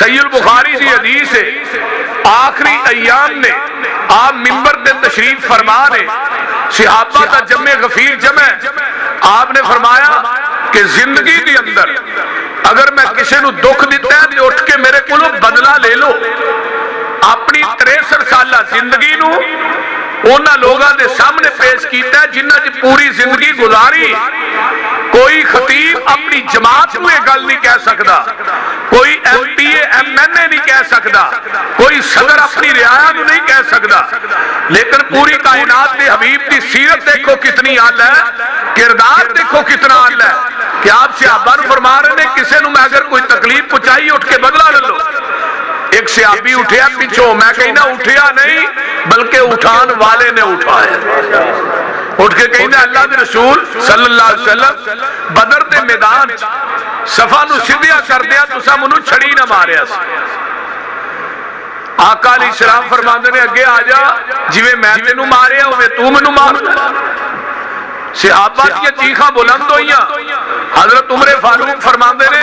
صحیح البخاری دی حدیث ہے، آخری ایام نے آپ ممبر دے تشریف فرما رہے، صحابہ دا جمع غفیر جمع، آپ نے فرمایا کہ زندگی دی اندر اگر میں کسی نو دکھ دیتا ہے تو اٹھ کے میرے کو بدلہ لے لو۔ اپنی 63 سالہ زندگی نو اونا لوگاں دے سامنے پیش کیتا ہے جنہ جی پوری زندگی گزاری۔ کوئی خطیب اپنی جماعت میں گل نہیں کہہ سکتا، کوئی M P A M N A نہیں کہہ سکتا، کوئی صدر اپنی رعایا نو نہیں کہہ سکتا، لیکن پوری کائنات دے حبیب دی سیرت دیکھو کتنی اعلیٰ ہے، کردار دیکھو کتنا اعلیٰ ہے کہ آپ صحابہ نو فرما رہے ہیں کسی نو میں اگر کوئی تکلیف پہنچائی اٹھ کے بدلہ لے لو۔ ایک صحابی اٹھیا پیچھو، میں کہنا اٹھیا نہیں بلکہ اٹھان والے نے اٹھایا، اٹھ کے کہنا اللہ دے رسول صلی اللہ علیہ وسلم بدر دے میدان صفا نو سدھیا کر دیا تسا منو چھڑی نہ ماریا سی۔ آقا علیہ السلام فرماندے نے اگے آ جا، جویں میں تینوں ماریا ہوئے تو منو مار۔ صحابہ کی چیخاں بلند ہوئیاں، حضرت عمر فاروق فرماندے نے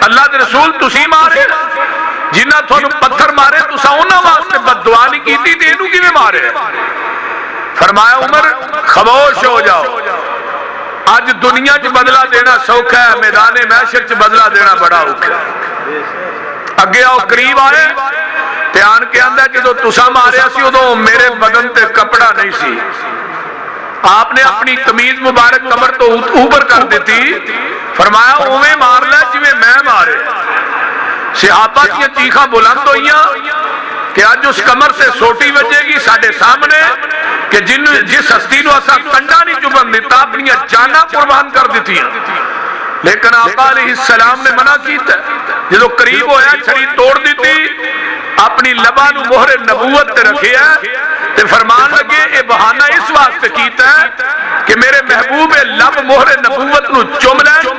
اللہ دے رسول تسی مارے، جنہ تھانوں پتھر مارے تسا انہاں واسطے بد دعا نہیں کیتی تے اینوں کیویں مارے؟ فرمایا عمر خاموش ہو جاؤ، آج دنیا چ بدلہ دینا سوکھا ہے، میدان محشر چ بدلہ دینا بڑا اوکھا ہے۔ اگے آؤ قریب آئے تے آن کے آندا جدوں تسا ماریا سی ادوں میرے بدن تے کپڑا نہیں سی، آپ نے اپنی قمیض مبارک کمر تو اوپر کر دیتی، فرمایا اوویں مار لے جویں میں مارے۔ صحابہ کی چیخاں بلند ہوئیاں کہ آج اس کمر سے سوٹی بجے گی ساڈے سامنے کہ جس ہستی نو اساں کنڈا نہیں چبن دیتا اپنی جاناں قربان کر دیتی ہیں، لیکن آقا علیہ السلام نے منع کیتا ہے۔ جدو قریب ہویا چھڑی توڑ دیتی، اپنی لباں نو مہر نبوت تے رکھیا تے فرمان لگے اے بہانہ اس واسطے کیتا ہے کہ میرے محبوب لب مہر نبوت نو چوم لیں